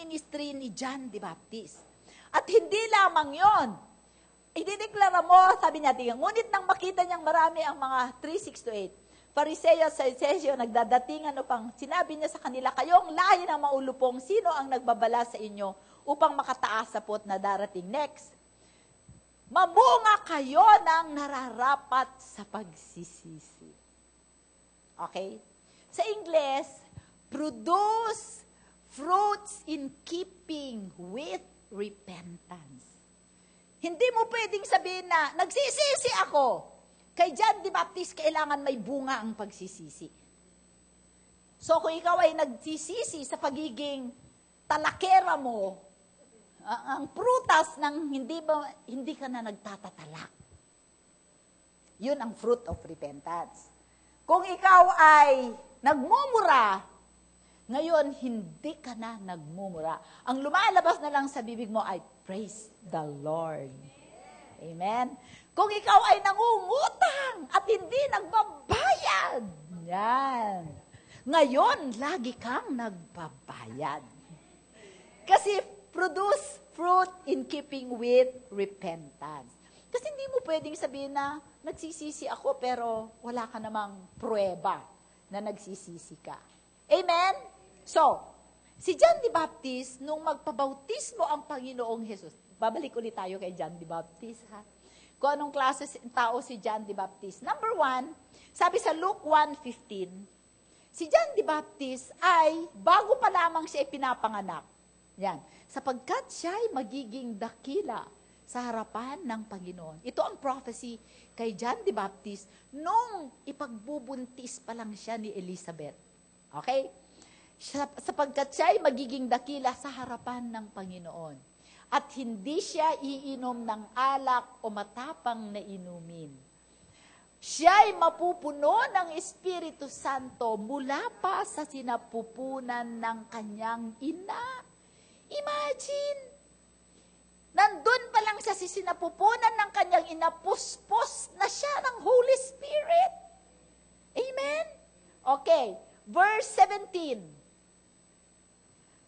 ministry ni John the Baptist. At hindi lamang yon. Idideklara mo, sabi niya, ngunit nang makita niyang marami ang mga 3:6-8, Pariseo at Saduseo nagdadatingan upang sinabi niya sa kanila, kayong lahi ng maulupong, sino ang nagbabala sa inyo upang makataas sa pot na darating? Next, mamunga kayo ng nararapat sa pagsisisi. Okay? Sa Ingles, produce fruits in keeping with repentance. Hindi mo pwedeng sabihin na, nagsisisi ako. Kay John the Baptist, kailangan may bunga ang pagsisisi. So kung ikaw ay nagsisisi sa pagiging talakera mo, ang prutas ng hindi ka na nagtatatalak. Yun ang fruit of repentance. Kung ikaw ay nagmumura, ngayon hindi ka na nagmumura. Ang lumalabas na lang sa bibig mo ay, praise the Lord. Amen? Kung ikaw ay nangungutang at hindi nagbabayad, yan. Ngayon, lagi kang nagbabayad. Kasi produce fruit in keeping with repentance. Kasi hindi mo pwedeng sabihin na nagsisisi ako pero wala ka namang pruweba na nagsisisi ka. Amen? So, si John the Baptist, nung magpabautismo ang Panginoong Jesus, babalik ulit tayo kay John the Baptist, ha? Kung anong klase tao si John the Baptist. Number 1, sabi sa Luke 1:15, si John the Baptist ay, bago pa lamang siya ipinapanganak, yan, sapagkat siya ay magiging dakila sa harapan ng Panginoon. Ito ang prophecy kay John the Baptist nung ipagbubuntis pa lang siya ni Elizabeth. Okay? Sapagkat siya ay magiging dakila sa harapan ng Panginoon. At hindi siya iinom ng alak o matapang na inumin. Siya ay mapupuno ng Espiritu Santo mula pa sa sinapupunan ng kanyang ina. Imagine! Nandun pa lang siya sa sinapupunan ng kanyang ina, puspos na siya ng Holy Spirit. Amen? Okay, verse 17.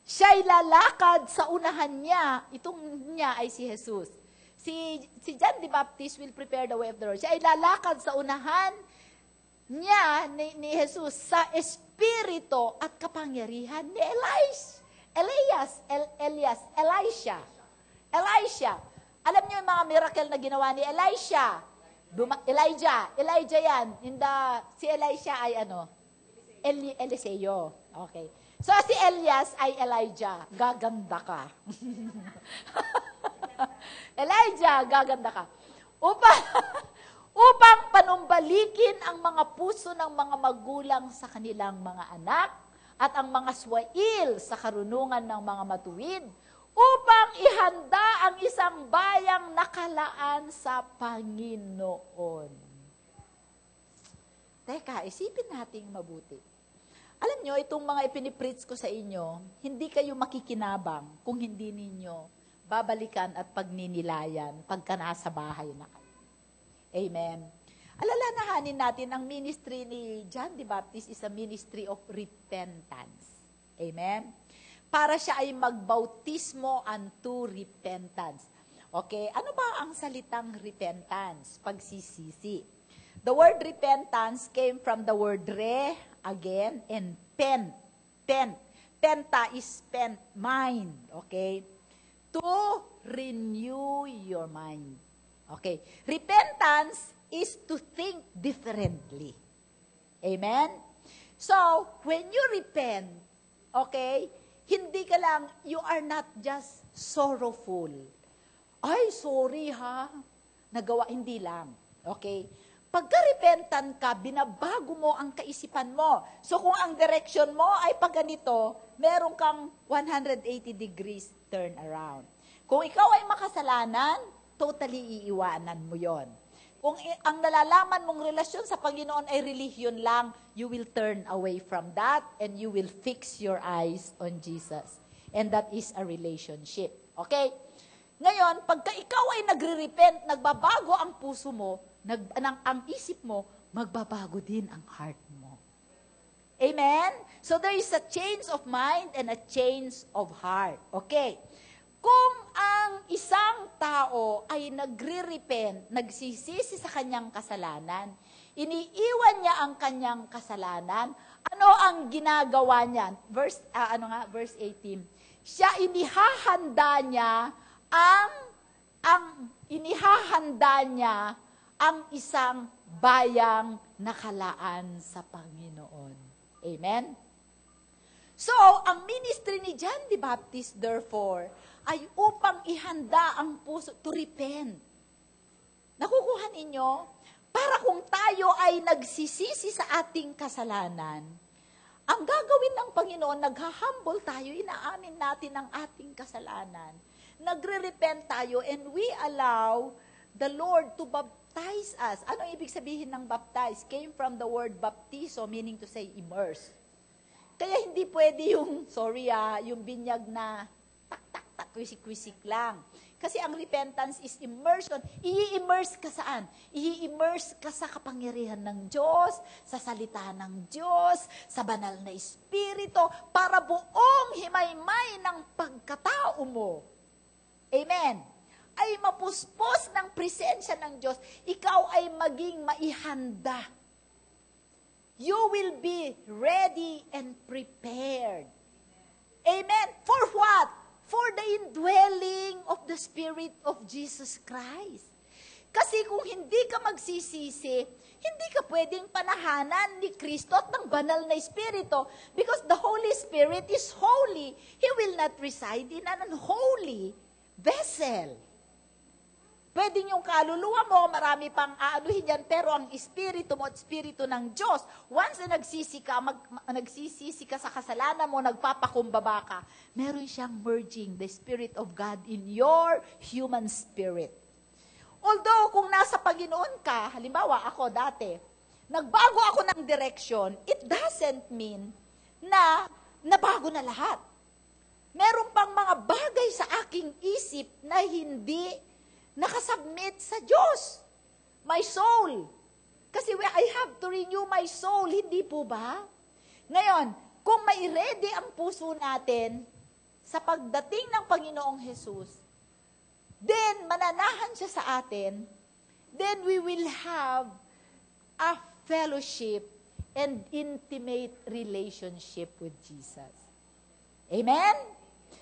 Siya'y lalakad sa unahan niya, itong niya ay si Jesus. Si John the Baptist will prepare the way of the Lord. Siya'y lalakad sa unahan niya ni Jesus sa espiritu at kapangyarihan ni Elisha. Alam niyo yung mga miracle na ginawa ni Elijah yan. Si Elisha ay Eliseo. Okay. So, si Elias ay Elijah. Gaganda ka. Elijah, gaganda ka. Upang panumbalikin ang mga puso ng mga magulang sa kanilang mga anak at ang mga swail sa karunungan ng mga matuwid upang ihanda ang isang bayang nakalaan sa Panginoon. Teka, isipin nating mabuti. Alam nyo, itong mga ipinipreach ko sa inyo, hindi kayo makikinabang kung hindi ninyo babalikan at pagninilayan pagka nasa bahay na kayo. Amen. Alalahanin natin, ang ministry ni John the Baptist is a ministry of repentance. Amen. Para siya ay magbautismo unto repentance. Okay, ano ba ang salitang repentance? Pagsisisi. The word repentance came from the word re, again, and pen. Penta is spent mind. Okay? To renew your mind. Okay? Repentance is to think differently. Amen? So, when you repent, okay, hindi ka lang, you are not just sorrowful. Ay, sorry ha. Nagawa, hindi lang. Okay? Pagka-repentant ka, binabago mo ang kaisipan mo. So kung ang direction mo ay pag ganito, meron kang 180 degrees turn around. Kung ikaw ay makasalanan, totally iiwanan mo yon. Kung ang nalalaman mong relasyon sa Panginoon ay relihiyon lang, you will turn away from that and you will fix your eyes on Jesus. And that is a relationship. Okay? Ngayon, pagka ikaw ay nagre-repent, nagbabago ang puso mo, ang isip mo, magbabago din ang heart mo. Amen? So there is a change of mind and a change of heart. Okay. Kung ang isang tao ay nagre-repent, nagsisisi sa kanyang kasalanan, iniiwan niya ang kanyang kasalanan, ano ang ginagawa niya? Verse 18. Siya inihahanda niya ang isang bayang nakalaan sa Panginoon. Amen? So, ang ministry ni John the Baptist, therefore, ay upang ihanda ang puso to repent. Nakukuha ninyo? Para kung tayo ay nagsisisi sa ating kasalanan, ang gagawin ng Panginoon, nagha-humble tayo, inaamin natin ang ating kasalanan, nagre-repent tayo, and we allow the Lord to baptize us. Ano ibig sabihin ng baptize? Came from the word baptizo, meaning to say immerse. Kaya hindi pwede yung binyag na tak-tak-tak, kwisik-kwisik lang. Kasi ang repentance is immersion. I-immerse ka saan? I-immerse ka sa kapangyarihan ng Diyos, sa salita ng Diyos, sa banal na Espiritu, para buong himaymay ng pagkatao mo. Amen. Ay mapuspos ng presensya ng Diyos, ikaw ay maging maihanda. You will be ready and prepared. Amen. For what? For the indwelling of the Spirit of Jesus Christ. Kasi kung hindi ka magsisisi, hindi ka pwedeng panahanan ni Kristo at ng banal na Espiritu, because the Holy Spirit is holy. He will not reside in an unholy vessel. Pwedeng yung kaluluwa mo, marami pang aanuhin yan, pero ang Espiritu mo at Espiritu ng Diyos, once na nagsisisi ka sa kasalanan mo, nagpapakumbaba ka, meron siyang merging the Spirit of God in your human spirit. Although, kung nasa Panginoon ka, halimbawa ako dati, nagbago ako ng direction, it doesn't mean na nabago na lahat. Meron pang mga bagay sa aking isip na hindi nakasubmit sa Diyos. My soul. Kasi I have to renew my soul, hindi po ba? Ngayon, kung may ready ang puso natin sa pagdating ng Panginoong Jesus, then mananahan siya sa atin, then we will have a fellowship and intimate relationship with Jesus. Amen?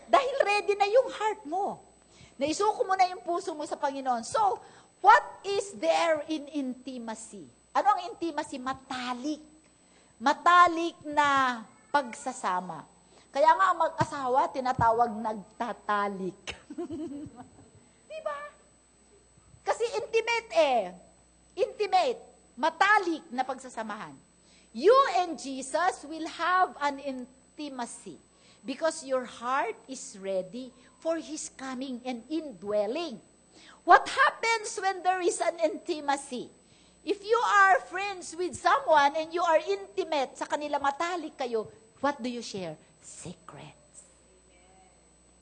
Dahil ready na yung heart mo. Naisuko mo na yung puso mo sa Panginoon. So, what is there in intimacy? Ano ang intimacy? Matalik. Matalik na pagsasama. Kaya nga ang mag-asawa, tinatawag nagtatalik. Diba? Kasi intimate Intimate. Matalik na pagsasamahan. You and Jesus will have an intimacy because your heart is ready for His coming and indwelling. What happens when there is an intimacy? If you are friends with someone and you are intimate, sa kanila matalik kayo, what do you share? Secrets.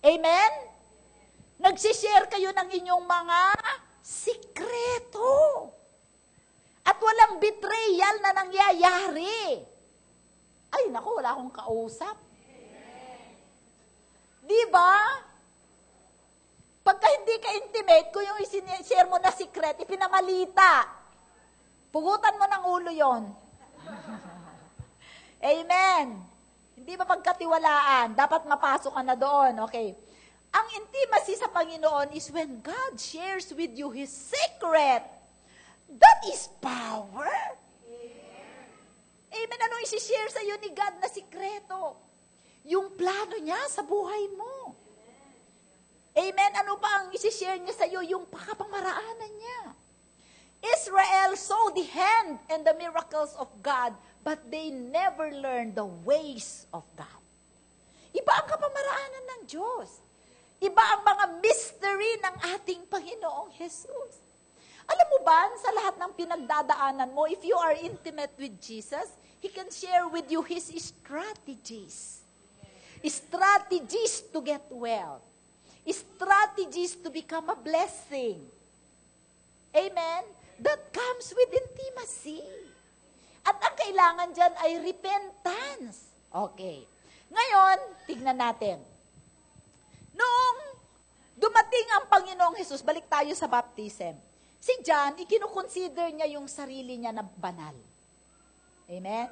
Amen? Nagsishare kayo ng inyong mga sikreto. At walang betrayal na nangyayari. Ay, naku, wala akong kausap. Diba? Pagka hindi ka intimate, kung yung share mo na secret, ipinamalita. Pugutan mo ng ulo yon. Amen. Hindi ba pagkatiwalaan? Dapat mapasok ka na doon. Okay. Ang intimacy sa Panginoon is when God shares with you His secret. That is power. Amen. Ano isi-share sa iyo ni God na sikreto? Yung plano niya sa buhay mo. Amen. Ano pa ang isi-share niya sa iyo? Yung pakapamaraanan niya. Israel saw the hand and the miracles of God, but they never learned the ways of God. Iba ang kapamaraanan ng Diyos. Iba ang mga mystery ng ating Panginoong Jesus. Alam mo ba, sa lahat ng pinagdadaanan mo, if you are intimate with Jesus, He can share with you His strategies. Strategies to get well. Strategies to become a blessing. Amen? That comes with intimacy. At ang kailangan dyan ay repentance. Okay. Ngayon, tignan natin. Noong dumating ang Panginoong Hesus, balik tayo sa baptism. Si John, ikinukonsider niya yung sarili niya na banal. Amen?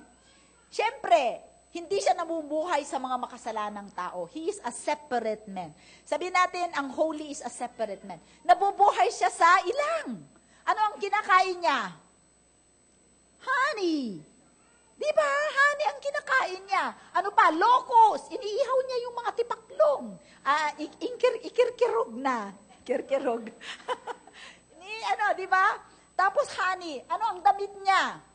Siyempre, hindi siya namumuhay sa mga makasalanang tao. He is a separate man. Sabihin natin, ang holy is a separate man. Nabubuhay siya sa ilang. Ano ang kinakain niya? Honey. Di ba? Honey ang kinakain niya. Ano pa? Locust. Iniihaw niya yung mga tipaklong. Ikirkirog na. Kirkirog. Di ba? Tapos honey. Ano ang damit niya?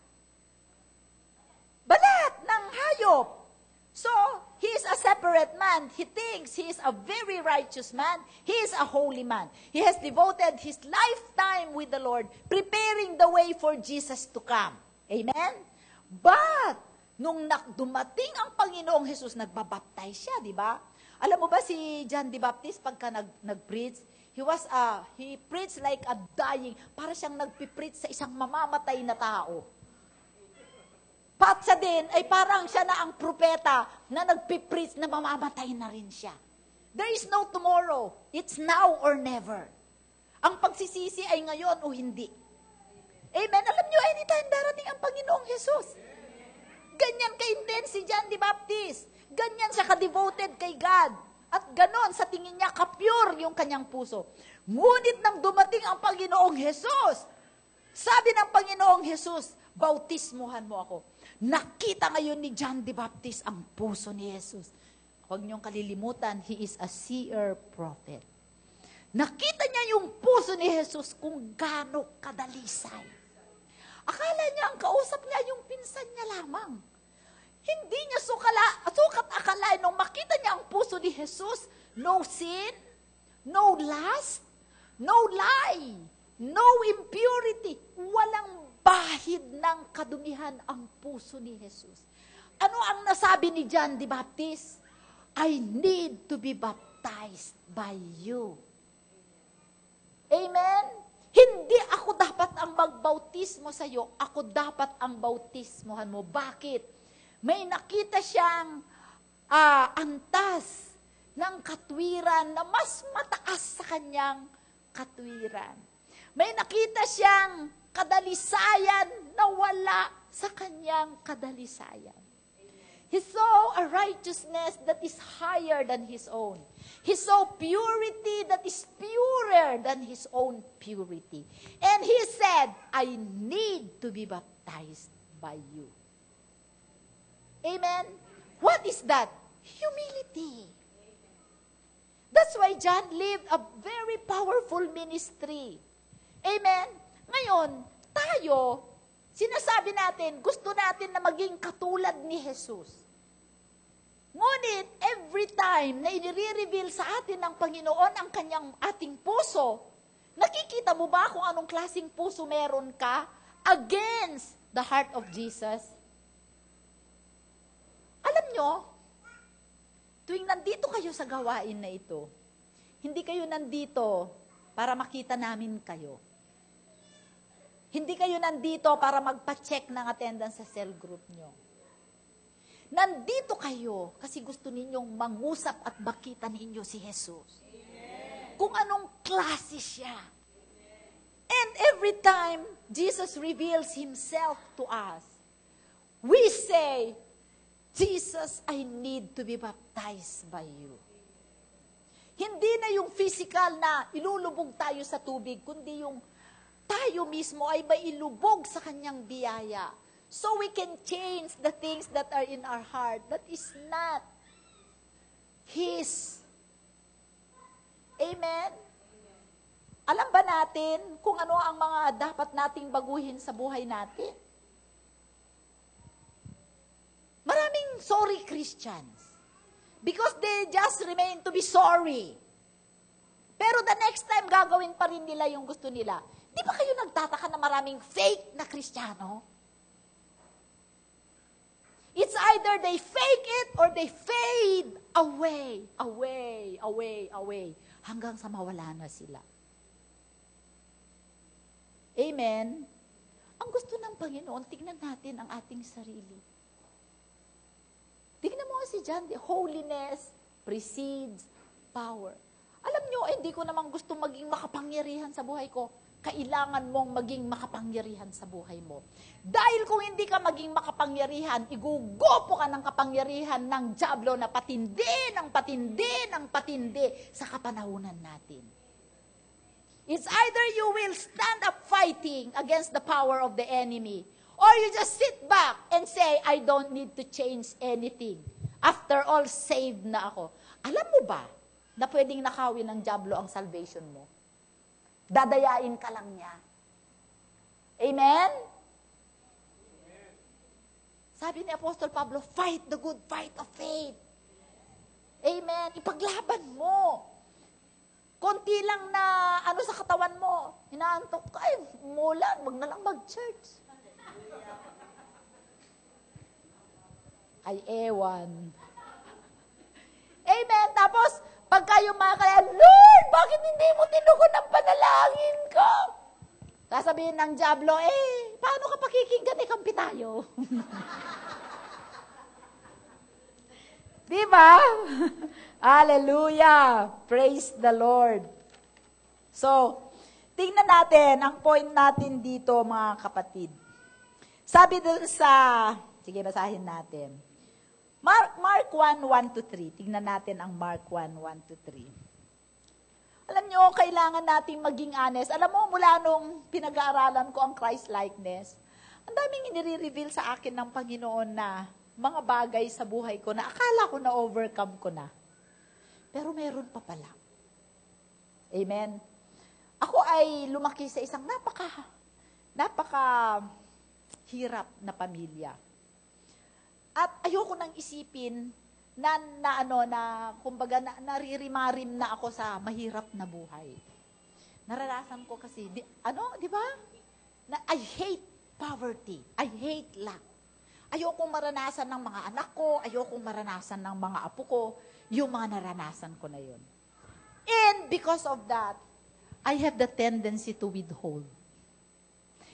Balat ng hayop. So, he is a separate man. He thinks he is a very righteous man. He is a holy man. He has devoted his lifetime with the Lord, preparing the way for Jesus to come. Amen? But, nung dumating ang Panginoong Hesus, nagbabaptize siya, di ba? Alam mo ba si John the Baptist, pagka nag-preach, he preached like a dying, para siyang nagpipreach sa isang mamamatay na tao. Patsa din, ay parang siya na ang propeta na nagpipreach na mamamatay na rin siya. There is no tomorrow. It's now or never. Ang pagsisisi ay ngayon o hindi. Amen. Alam nyo, anytime darating ang Panginoong Hesus. Ganyan ka-intense si John the Baptist. Ganyan siya ka-devoted kay God. At ganon, sa tingin niya, ka-pure yung kanyang puso. Ngunit nang dumating ang Panginoong Hesus, sabi ng Panginoong Hesus, bautismuhan mo ako. Nakita ngayon ni John the Baptist ang puso ni Jesus. Huwag niyong kalilimutan, he is a seer prophet. Nakita niya yung puso ni Jesus kung gaano kadalisay. Akala niya ang kausap niya yung pinsan niya lamang. Hindi niya sukat akala nung makita niya ang puso ni Jesus, no sin, no lust, no lie, no impurity, walang bahid ng kadumihan ang puso ni Jesus. Ano ang nasabi ni John the Baptist? I need to be baptized by you. Amen? Hindi ako dapat ang magbautismo sa iyo, ako dapat ang bautismohan mo. Bakit? May nakita siyang antas ng katwiran na mas mataas sa kanyang katwiran. May nakita siyang kadalisayan na wala sa kanyang kadalisayan. He saw a righteousness that is higher than his own. He saw purity that is purer than his own purity. And he said, I need to be baptized by you. Amen? What is that? Humility. That's why John lived a very powerful ministry. Amen? Ngayon, tayo, sinasabi natin, gusto natin na maging katulad ni Jesus. Ngunit, every time na i-reveal sa atin ng Panginoon ang kanyang ating puso, nakikita mo ba kung anong klaseng puso meron ka against the heart of Jesus? Alam nyo, tuwing nandito kayo sa gawain na ito, hindi kayo nandito para makita namin kayo. Hindi kayo nandito para magpa-check ng attendance sa cell group nyo. Nandito kayo kasi gusto ninyong mangusap at makita ninyo si Jesus. Amen. Kung anong klase siya. Amen. And every time Jesus reveals Himself to us, we say, Jesus, I need to be baptized by you. Hindi na yung physical na ilulubog tayo sa tubig, kundi yung tayo mismo ay mailubog sa kanyang biyaya. So we can change the things that are in our heart that is not His. Amen? Alam ba natin kung ano ang mga dapat nating baguhin sa buhay natin? Maraming sorry Christians. Because they just remain to be sorry. Pero the next time gagawin pa rin nila yung gusto nila. Di ba kayo nagtataka na maraming fake na Kristiyano? It's either they fake it or they fade away, away, away, away, hanggang sa mawala na sila. Amen? Ang gusto ng Panginoon, tignan natin ang ating sarili. Tignan mo si John, holiness precedes power. Alam nyo, hindi ko naman gusto maging makapangyarihan sa buhay ko. Kailangan mong maging makapangyarihan sa buhay mo. Dahil kung hindi ka maging makapangyarihan, igugupo ka ng kapangyarihan ng dyablo na patindi sa kapanahunan natin. It's either you will stand up fighting against the power of the enemy, or you just sit back and say, I don't need to change anything. After all, saved na ako. Alam mo ba na pwedeng nakawin ng dyablo ang salvation mo? Dadayain ka lang niya. Amen? Sabi ni Apostol Pablo, fight the good fight of faith. Amen? Ipaglaban mo. Konti lang na sa katawan mo, hinaantok ka, mulan, wag na lang mag-church. Ay, ewan. Amen. Tapos, pagka kaya, Lord, bakit hindi mo tinugon ang panalangin ko? Sasabihin ng dyablo, paano ka pakikinggan, kampi tayo? Diba? Hallelujah! Praise the Lord. So, tingnan natin, ang point natin dito, mga kapatid. Sabi dun sige, basahin natin. Mark 1:1-3. Tingnan natin ang Mark 1:1-3. Alam nyo, kailangan nating maging honest. Alam mo, mula nung pinag-aaralan ko ang Christ-likeness, ang daming inire-reveal sa akin ng Panginoon na mga bagay sa buhay ko na akala ko na overcome ko na. Pero meron pa pala. Amen? Ako ay lumaki sa isang napaka hirap na pamilya. At ayoko nang isipin na kumbaga naririmarim na ako sa mahirap na buhay. Naranasan ko kasi, di ba? I hate poverty. I hate lack. Ayokong maranasan ng mga anak ko, ayokong maranasan ng mga apo ko, yung mga naranasan ko na yun. And because of that, I have the tendency to withhold.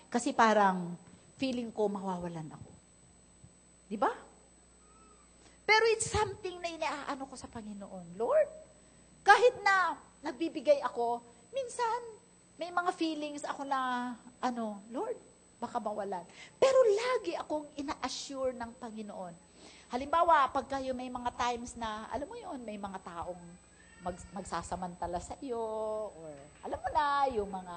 Kasi parang feeling ko mawawalan ako. Di ba? Pero it's something na inaano ko sa Panginoon. Lord, kahit na nagbibigay ako, minsan may mga feelings ako na, Lord, baka mawalan. Pero lagi akong ina-assure ng Panginoon. Halimbawa, pagka may mga times na, alam mo yun, may mga taong magsasamantala sa iyo, or alam mo na, yung mga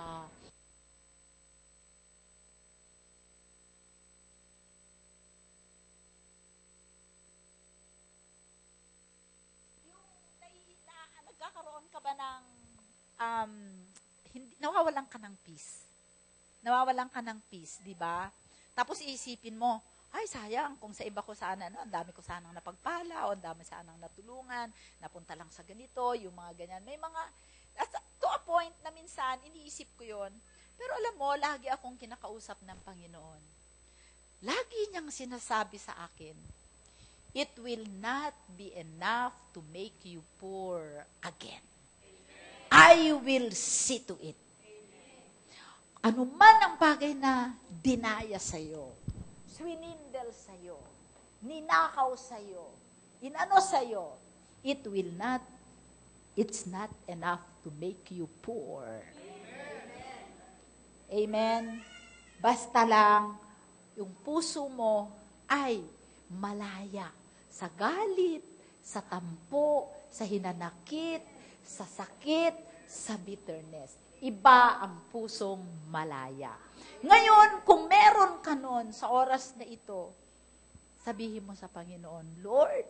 nagkakaroon ka ba ng nawawalan ka ng peace. Nawawalan ka ng peace, di ba? Tapos iisipin mo, ay sayang, kung sa iba ko sana, ang dami ko sanang napagpala, o ang dami sanang natulungan, napunta lang sa ganito, yung mga ganyan. May mga, to a point na minsan, iniisip ko yon. Pero alam mo, lagi akong kinakausap ng Panginoon. Lagi niyang sinasabi sa akin, it will not be enough to make you poor again. I will see to it. Ano man ang bagay na dinaya sa'yo, swinindel sa'yo, ninakaw sa'yo, inano sa'yo, it's not enough to make you poor. Amen. Amen. Basta lang, yung puso mo ay malaya sa galit, sa tampo, sa hinanakit, sa sakit, sa bitterness. Iba ang pusong malaya. Ngayon, kung meron ka nun sa oras na ito, sabihin mo sa Panginoon, Lord,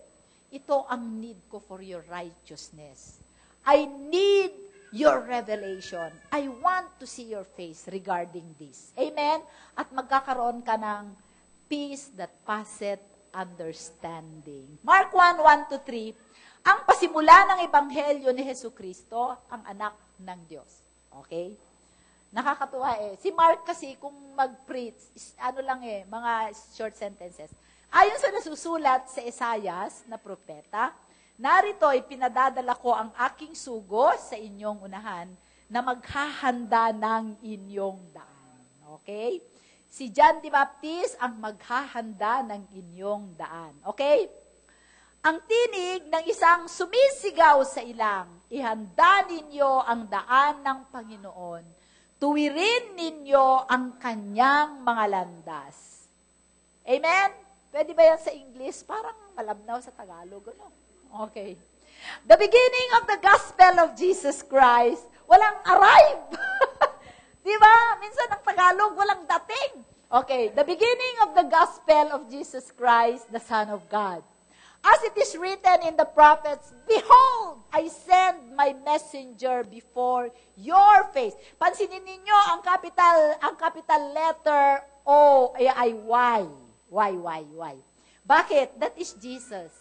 ito ang need ko for your righteousness. I need your revelation. I want to see your face regarding this. Amen? At magkakaroon ka ng peace that passeth understanding. Mark 1:1-3, ang pasimula ng Ebanghelyo ni Jesucristo, ang anak ng Diyos. Okay? Nakakatuwa Si Mark kasi, kung mag-preach, mga short sentences. Ayon sa nasusulat sa Isaias na propeta, narito'y pinadadala ko ang aking sugo sa inyong unahan na maghahanda ng inyong daan. Okay? Si John the Baptist ang maghahanda ng inyong daan. Okay? Ang tinig ng isang sumisigaw sa ilang, ihanda ninyo ang daan ng Panginoon. Tuwirin ninyo ang kanyang mga landas. Amen? Pwede ba yan sa English? Parang malabnaw sa Tagalog. Ano? Okay. The beginning of the gospel of Jesus Christ, walang arrive. Di ba? Minsan ang Tagalog, walang dating. Okay, the beginning of the gospel of Jesus Christ, the Son of God. As it is written in the prophets, behold, I send my messenger before your face. Pansinin ninyo ang capital letter O ay Y. Y. Bakit? That is Jesus.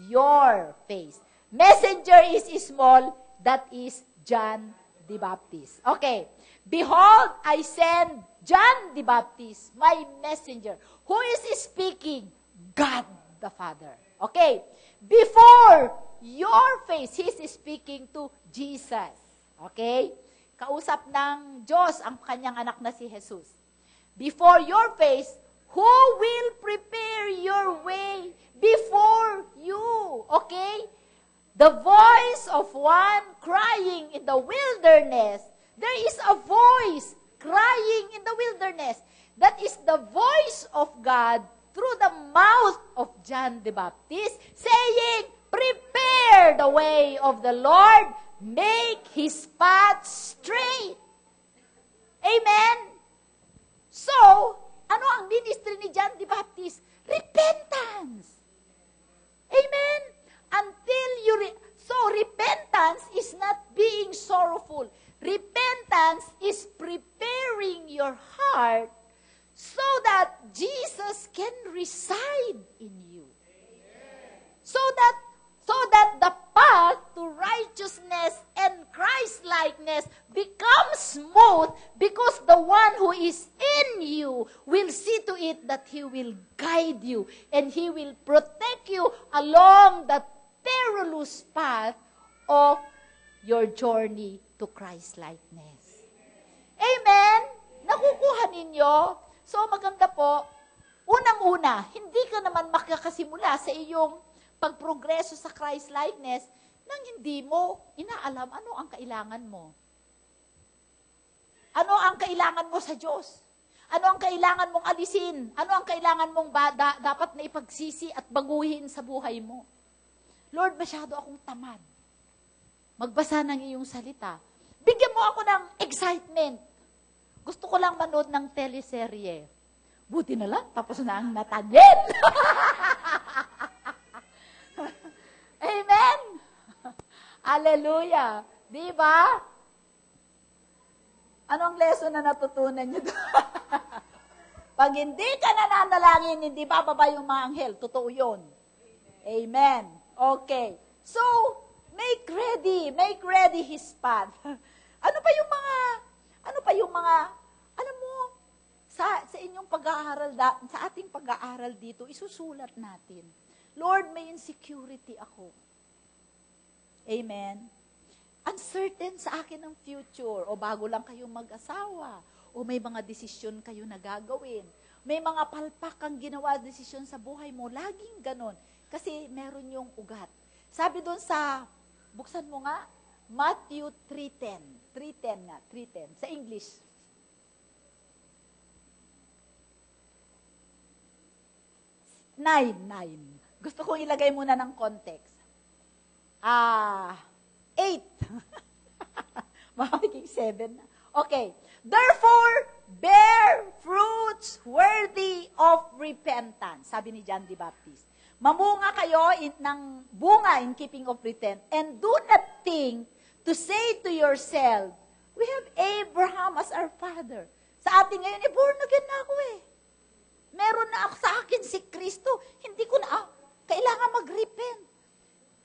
Your face. Messenger is small, that is John the Baptist. Okay. Behold, I send John the Baptist, my messenger. Who is speaking? God the Father. Okay. Before your face, He is speaking to Jesus. Okay. Kausap ng Diyos ang kanyang anak na si Jesus. Before your face, who will prepare your way before you? Okay? The voice of one crying in the wilderness. There is a voice crying in the wilderness. That is the voice of God through the mouth of John the Baptist, saying, prepare the way of the Lord, make His path straight. Amen? So, ano ang ministry ni John the Baptist? Repentance. Amen? So repentance is not being sorrowful. Repentance is preparing your heart so that Jesus can reside in you. So that the path to righteousness and Christ-likeness becomes smooth because the one who is in you will see to it that He will guide you and He will protect you along the perilous path of your journey to Christ-likeness. Amen? Nakukuha ninyo? So maganda po, unang-una, hindi ka naman makakasimula sa iyong pagprogreso sa Christ-likeness nang hindi mo inaalam ano ang kailangan mo. Ano ang kailangan mo sa Diyos? Ano ang kailangan mong alisin? Ano ang kailangan mong dapat na ipagsisi at baguhin sa buhay mo? Lord, masyado akong tamad. Magbasa ng iyong salita. Bigyan mo ako ng excitement. Gusto ko lang manood ng teleserye. Buti na lang, tapos na ang Nathaniel. Amen? Hallelujah. Di ba? Anong lesson na natutunan niyo doon? Pag hindi ka nananalangin, hindi bababa yung mga anghel. Totoo yun. Amen. Okay. So, make ready His path. Ano pa yung mga, alam mo, sa inyong pag-aaral, sa ating pag-aaral dito, isusulat natin. Lord, may insecurity ako. Amen. Uncertain sa akin ang future, o bago lang kayong mag-asawa, o may mga desisyon kayo na gagawin. May mga palpak kang ginawa desisyon sa buhay mo, laging ganon. Kasi meron yung ugat. Sabi doon sa, buksan mo nga, Matthew 3:10. 3:10 nga, 3:10. Sa English. 9. Gusto kong ilagay muna ng context. 8. Baka maging 7 na. Okay. Therefore, bear fruits worthy of repentance. Sabi ni John the Baptist. Mamunga kayo ng bunga in keeping of repentance. And do not think to say to yourself, we have Abraham as our father. Sa atin ngayon, born again na ako eh. Meron na ako sa akin si Kristo. Hindi ko na, kailangan mag-repent.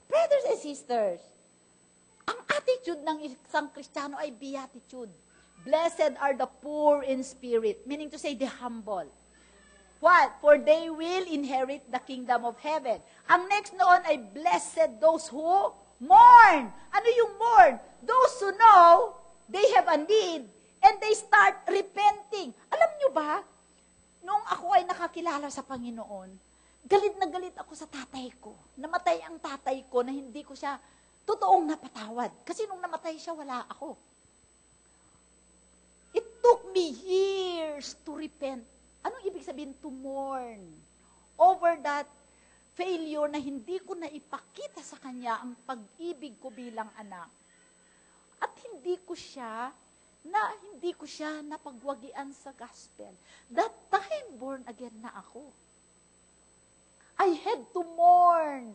Brothers and sisters, ang attitude ng isang Kristiyano ay beatitude. Blessed are the poor in spirit, meaning to say the humble. What? For they will inherit the kingdom of heaven. Ang next noon ay blessed those who mourn. Ano yung mourn? Those who know they have a need and they start repenting. Alam nyo ba? Nung ako ay nakakilala sa Panginoon, galit na galit ako sa tatay ko. Namatay ang tatay ko na hindi ko siya totoong napatawad. Kasi nung namatay siya, wala ako. It took me years to repent. Anong ibig sabihin to mourn? Over that failure na hindi ko na ipakita sa kanya ang pag-ibig ko bilang anak. At hindi ko siya napagwagian sa gospel. That time, born again na ako. I had to mourn.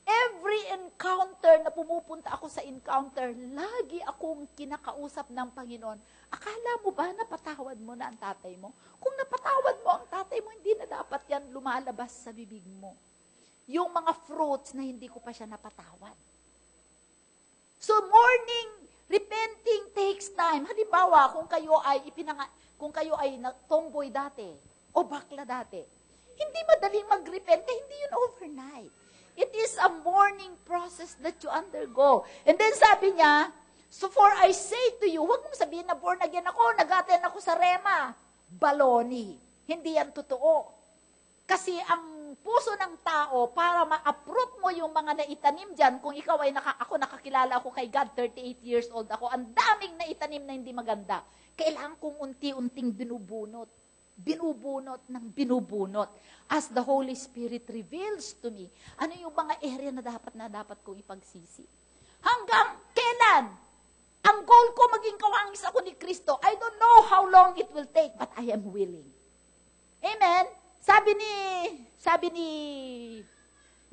Every encounter na pumupunta ako sa encounter, lagi akong kinakausap ng Panginoon. Akala mo ba napatawad mo na ang tatay mo? Kung napatawad mo ang tatay mo, hindi na dapat yan lumalabas sa bibig mo. Yung mga fruits na hindi ko pa siya napatawad. So mourning, repenting takes time. Halimbawa, kung kayo ay tomboy dati o bakla dati, hindi madaling mag-repent, hindi yun overnight. It is a mourning process that you undergo. And then sabi niya, so for I say to you, huwag mong sabihin na born again ako, nag-attend ako sa Rema. Baloney. Hindi yan totoo. Kasi ang puso ng tao, para ma-uproot mo yung mga naitanim dyan, kung ikaw ay nakakilala ako kay God, 38 years old ako, ang daming naitanim na hindi maganda. Kailangan kong unti-unting binubunot ng binubunot as the Holy Spirit reveals to me ano yung mga area na dapat kong ipagsisi. Hanggang kailan? Ang goal ko maging kawangis ako ni Kristo. I don't know how long it will take, but I am willing. Amen? Sabi ni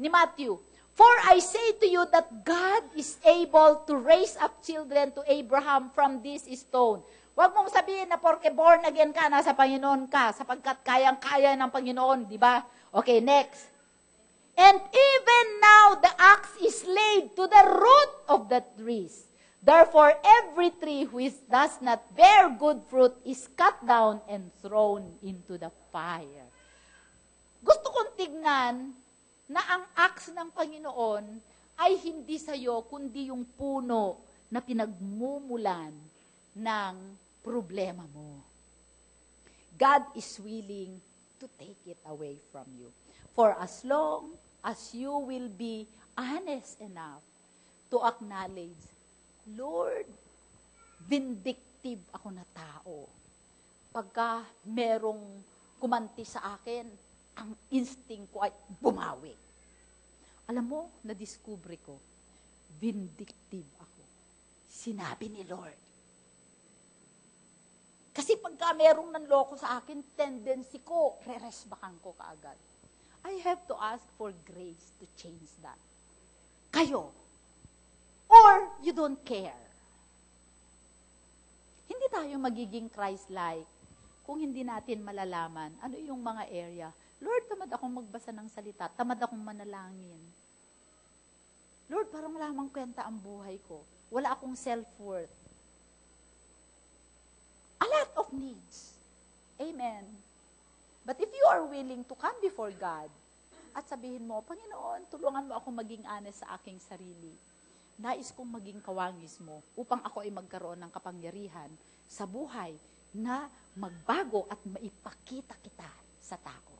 Matthew, for I say to you that God is able to raise up children to Abraham from this stone. Huwag mong sabihin na porke born again ka, nasa Panginoon ka, sapagkat kayang-kaya ng Panginoon, di ba? Okay, next. And even now the axe is laid to the root of the trees. Therefore, every tree which does not bear good fruit is cut down and thrown into the fire. Gusto kong tignan na ang axe ng Panginoon ay hindi sa'yo, kundi yung puno na pinagmumulan ng problema mo. God is willing to take it away from you. For as long as you will be honest enough to acknowledge, Lord, vindictive ako na tao. Pagka merong kumanti sa akin, ang instinct ko ay bumawi. Alam mo, na-discover ko, vindictive ako. Sinabi ni Lord. Kasi pagka merong nanloko sa akin, tendency ko, re-resbakan ko kaagad. I have to ask for grace to change that. Kayo. Or you don't care. Hindi tayo magiging Christ-like kung hindi natin malalaman ano yung mga area. Lord, tamad akong magbasa ng salita. Tamad akong manalangin. Lord, parang wala mang kwenta ang buhay ko. Wala akong self-worth. A lot of needs. Amen. But if you are willing to come before God at sabihin mo, Panginoon, tulungan mo ako maging honest sa aking sarili. Nais kong maging kawangis mo upang ako ay magkaroon ng kapangyarihan sa buhay na magbago at maipakita kita sa tao.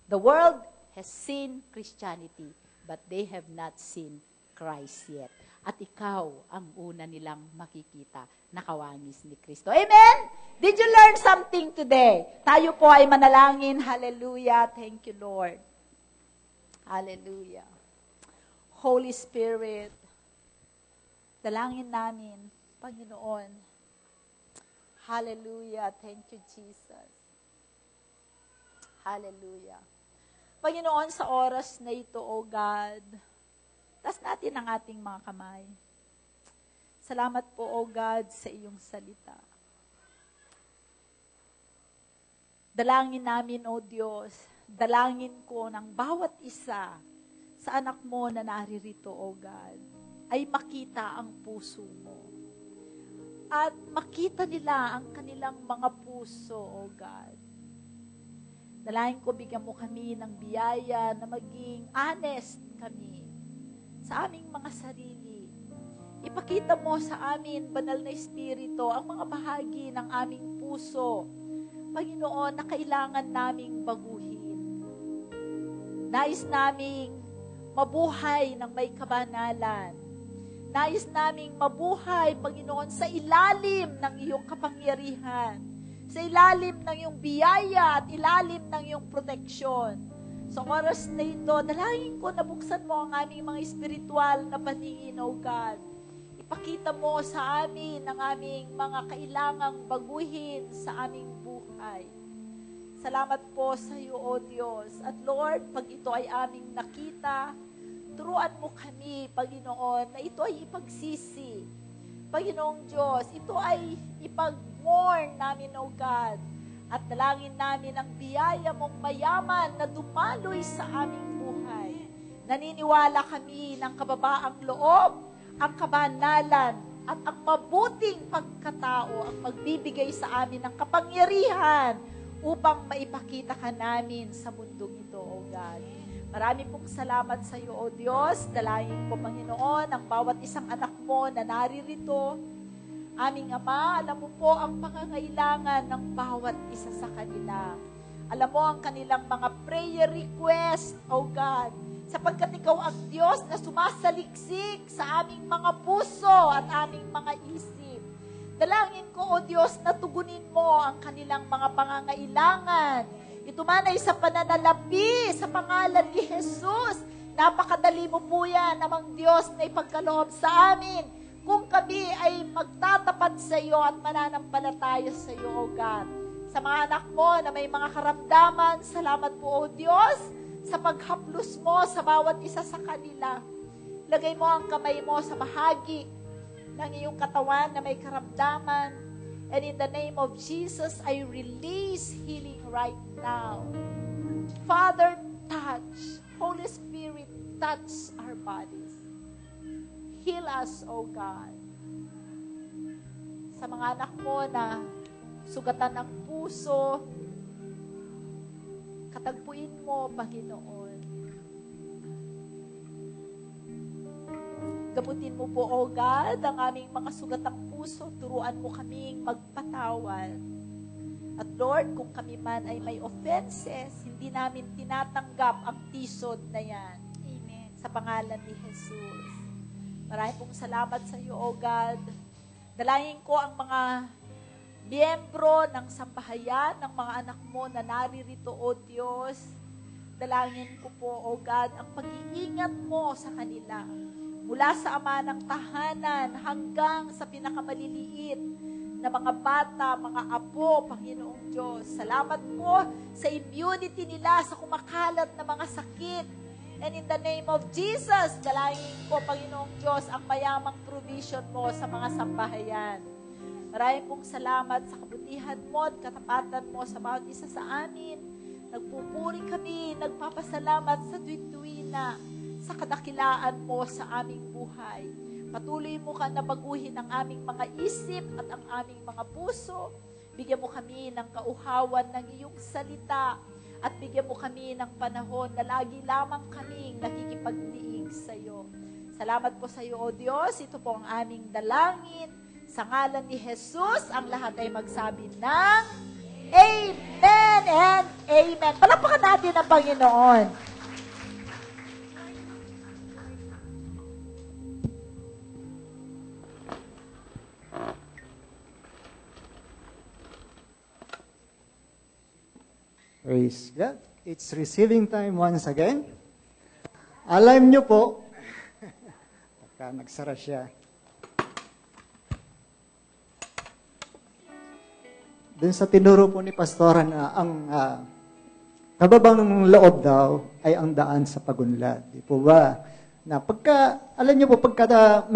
The world has seen Christianity, but they have not seen Christ yet. At ikaw ang una nilang makikita na kawangis ni Kristo. Amen? Did you learn something today? Tayo po ay manalangin. Hallelujah. Thank you, Lord. Hallelujah. Holy Spirit, dalangin namin, Panginoon. Hallelujah. Thank you, Jesus. Hallelujah. Panginoon, sa oras na ito, O God, taas natin ang ating mga kamay. Salamat po, O God, sa iyong salita. Dalangin namin, O Diyos, dalangin ko ng bawat isa sa anak mo na naririto, O God, ay makita ang puso mo. At makita nila ang kanilang mga puso, O God. Dalangin ko, bigyan mo kami ng biyaya na maging honest kami sa aming mga sarili. Ipakita mo sa amin, Banal na Espiritu, ang mga bahagi ng aming puso Panginoon, na kailangan naming baguhin. Nais naming mabuhay ng may kabanalan. Nais naming mabuhay, Panginoon, sa ilalim ng iyong kapangyarihan, sa ilalim ng iyong biyaya at ilalim ng iyong proteksyon. Sa oras na ito, dalangin ko na buksan mo ang aming mga espiritual na paningin, O God. Ipakita mo sa amin ang aming mga kailangang baguhin sa aming buhay. Salamat po sa iyo, O Diyos. At Lord, pag ito ay aming nakita, turuan mo kami, Panginoon, na ito ay ipagsisi. Panginoong Diyos, ito ay ipag-mourn namin, O God. At dalangin namin ang biyaya mong mayaman na dumaloy sa aming buhay. Naniniwala kami ng kababaang loob, ang kabanalan, at ang mabuting pagkatao ang magbibigay sa amin ng kapangyarihan upang maipakita ka namin sa mundong ito, O God. Marami pong salamat sa iyo, O Diyos. Dalangin ko, Panginoon, ang bawat isang anak mo na naririto. Aming Ama, alam mo po ang pangangailangan ng bawat isa sa kanila. Alam mo ang kanilang mga prayer request, O God, sapagkat ikaw ang Diyos na sumasaliksik sa aming mga puso at aming mga isip. Dalangin ko, O Diyos, na tugunin mo ang kanilang mga pangangailangan. Ito man ay sa pananalapi, sa pangalan ni Jesus. Napakadali mo po yan, namang Diyos, na ipagkaloob sa amin kung kami ay magtatapat sa iyo at mananampalataya sa iyo, O God. Sa mga anak mo na may mga karamdaman, salamat po, O Diyos, sa paghaplos mo sa bawat isa sa kanila. Lagay mo ang kamay mo sa bahagi ng iyong katawan na may karamdaman. And in the name of Jesus, I release healing right now. Father, touch. Holy Spirit, touch our bodies. Heal us, O God. Sa mga anak mo na sugatan ng puso, katagpuin mo, Panginoon. Gamutin mo po, O God, ang aming mga sugatang puso. Turuan mo kaming magpatawad. At Lord, kung kami man ay may offenses, hindi namin tinatanggap ang tisod na yan. Amen. Sa pangalan ni Jesus. Maraming pong salamat sa iyo, O God. Dalangin ko ang mga miyembro ng sambahayan, ng mga anak mo na naririto, O Diyos. Dalangin ko po, O God, ang pag-iingat mo sa kanila. Mula sa ama ng tahanan hanggang sa pinakamaliliit na mga bata, mga apo, Panginoong Diyos. Salamat po sa immunity nila sa kumakalat na mga sakit. And in the name of Jesus, dalangin ko, Panginoong Diyos, ang mayamang provision mo sa mga sambahayan. Maraming pong salamat sa kabutihan mo at katapatan mo sa bawat isa sa amin. Nagpupuri kami, nagpapasalamat sa tuwin-tuwina sa kadakilaan mo sa aming buhay. Patuloy mo ka na baguhin ang aming mga isip at ang aming mga puso. Bigyan mo kami ng kauhawan ng iyong salita. At bigyan mo kami ng panahon na lagi lamang kaming nakikipagdiig sa iyo. Salamat po sa iyo, O Diyos. Ito po ang aming dalangin. Sa ngalan ni Jesus, ang lahat ay magsabi ng Amen and Amen. Palakpakan natin ang Panginoon. Praise God. It's receiving time once again. Alam nyo po, pagka nagsara siya, dun sa tinuro po ni Pastora na ang kababang loob daw ay ang daan sa pagunlad. Di po ba? Na pagka, alam nyo po, pagka may